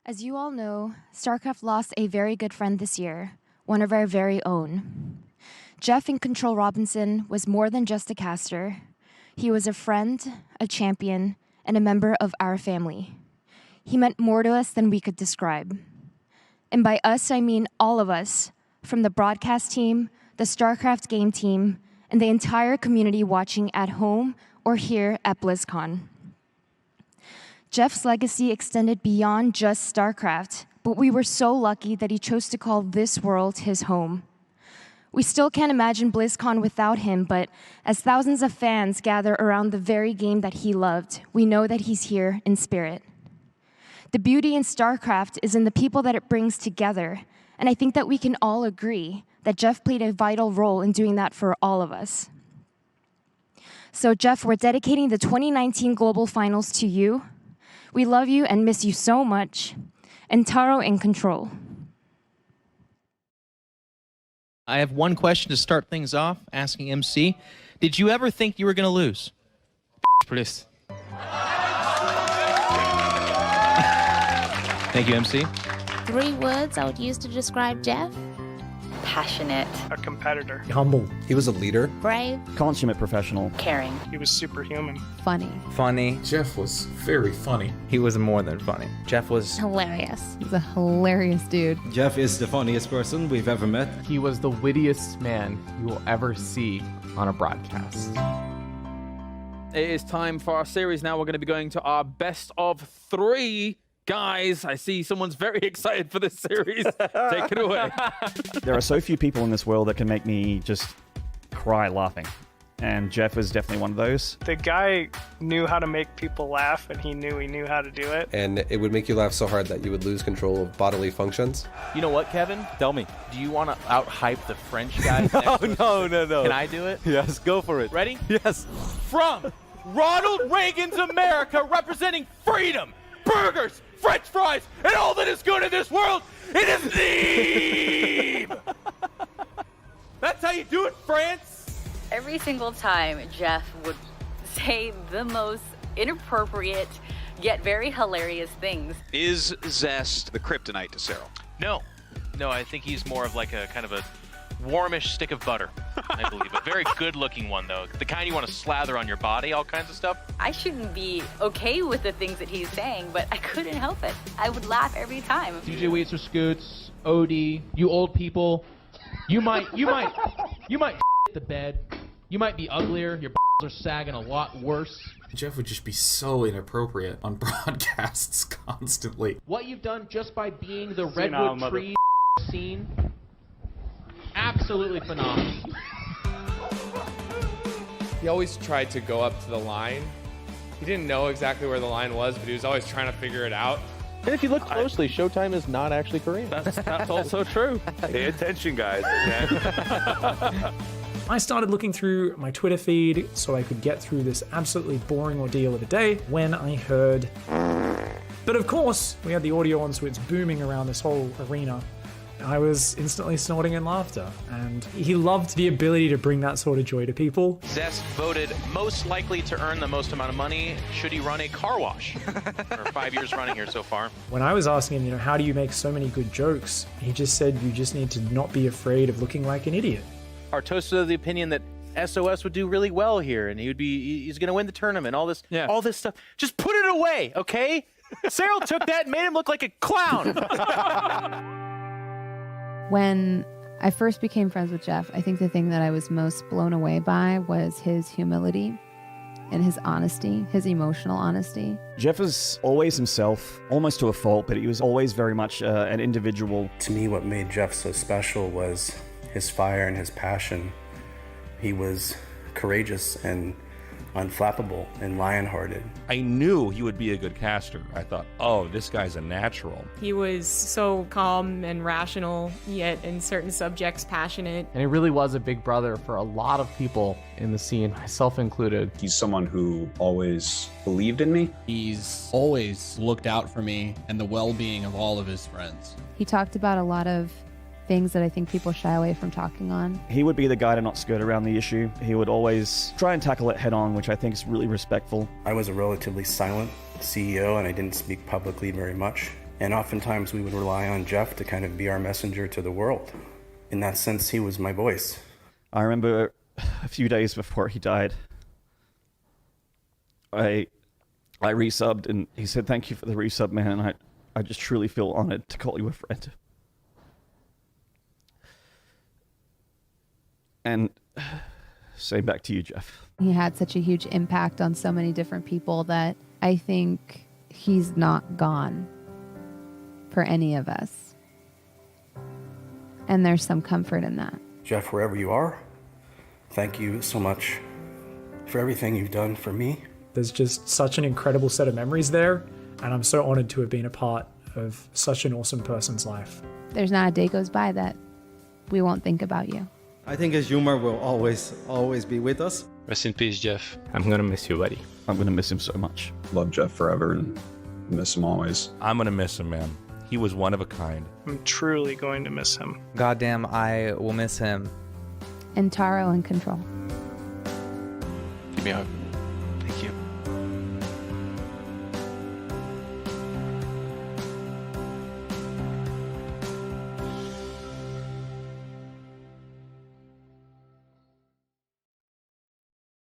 As you all know, StarCraft lost a very good friend this year, one of our very own. Geoff iNcontroL Robinson was more than just a caster. He was a friend, a champion, and a member of our family. He meant more to us than we could describe. And by us, I mean all of us, from the broadcast team, the StarCraft game team, and the entire community watching at home or here at Blizzcon. Geoff's legacy extended beyond just StarCraft, but we were so lucky that he chose to call this world his home. We still can't imagine BlizzCon without him, but as thousands of fans gather around the very game that he loved, we know that he's here in spirit. The beauty in StarCraft is in the people that it brings together, and I think that we can all agree that Geoff played a vital role in doing that for all of us. So Geoff, we're dedicating the 2019 Global Finals to you. We love you and miss you so much. And Taro iNcontroL. I have one question to start things off, asking MC. Did you ever think you were going to lose? Please. Thank you, MC. 3 words I would use to describe Geoff. Passionate. A competitor. Humble. He was a leader. Brave. Consummate professional. Caring. He was superhuman. Funny. Funny. Geoff was very funny. He was more than funny. Geoff was Hilarious. He's a hilarious dude. Geoff is the funniest person we've ever met. He was the wittiest man you will ever see on a broadcast. It is time for our series now. We're going to be going to our best of 3. Guys, I see someone's very excited for this series. Take it away. There are so few people in this world that can make me just cry laughing. And Geoff was definitely one of those. The guy knew how to make people laugh, and he knew how to do it. And it would make you laugh so hard that you would lose control of bodily functions. You know what, Kevin? Tell me. Do you want to out-hype the French guy? No. Can I do it? Yes, go for it. Ready? Yes. From Ronald Reagan's America, representing freedom, burgers, French fries, and all that is good in this world, it is Neve! That's how you do it, France! Every single time, Geoff would say the most inappropriate, yet very hilarious things. Is Zest the kryptonite to Cyril? No, I think he's more of like a kind of a warmish stick of butter, I believe. A very good-looking one, though. The kind you want to slather on your body, all kinds of stuff. I shouldn't be okay with the things that he's saying, but I couldn't help it. I would laugh every time. DJ Waits or Scoots, Odie, you old people, you might the bed. You might be uglier. Your are sagging a lot worse. Geoff would just be so inappropriate on broadcasts constantly. What you've done just by being the redwood tree scene, absolutely phenomenal. He always tried to go up to the line. He didn't know exactly where the line was, but he was always trying to figure it out. And if you look closely, Showtime is not actually Korean. That's also true. Pay attention, guys. I started looking through my Twitter feed so I could get through this absolutely boring ordeal of a day when I heard... But of course, we had the audio on, so it's booming around this whole arena. I was instantly snorting in laughter, and he loved the ability to bring that sort of joy to people. Zest voted most likely to earn the most amount of money should he run a car wash for 5 years running here so far. When I was asking him, how do you make so many good jokes? He just said, you just need to not be afraid of looking like an idiot. Our toast of the opinion that SOS would do really well here, and he's going to win the tournament, all this stuff. Just put it away, okay? Cyril took that and made him look like a clown. When I first became friends with Geoff, I think the thing that I was most blown away by was his humility and his honesty, his emotional honesty. Geoff was always himself, almost to a fault, but he was always very much an individual. To me, what made Geoff so special was his fire and his passion. He was courageous and unflappable and lion-hearted. I knew he would be a good caster. I thought, oh, this guy's a natural. He was so calm and rational, yet in certain subjects passionate. And he really was a big brother for a lot of people in the scene, myself included. He's someone who always believed in me. He's always looked out for me and the well-being of all of his friends. He talked about a lot of things that I think people shy away from talking on. He would be the guy to not skirt around the issue. He would always try and tackle it head on, which I think is really respectful. I was a relatively silent CEO and I didn't speak publicly very much. And oftentimes we would rely on Geoff to kind of be our messenger to the world. In that sense, he was my voice. I remember a few days before he died, I resubbed, and he said, "Thank you for the resub, man. And I just truly feel honored to call you a friend." And same back to you, Geoff. He had such a huge impact on so many different people that I think he's not gone for any of us. And there's some comfort in that. Geoff, wherever you are, thank you so much for everything you've done for me. There's just such an incredible set of memories there, and I'm so honored to have been a part of such an awesome person's life. There's not a day goes by that we won't think about you. I think his humor will always be with us. Rest in peace, Geoff. I'm gonna miss you, buddy. I'm gonna miss him so much. Love Geoff forever and miss him always. I'm gonna miss him, man. He was one of a kind. I'm truly going to miss him. Goddamn, I will miss him. And Taro in control. Give me a hug. Thank you.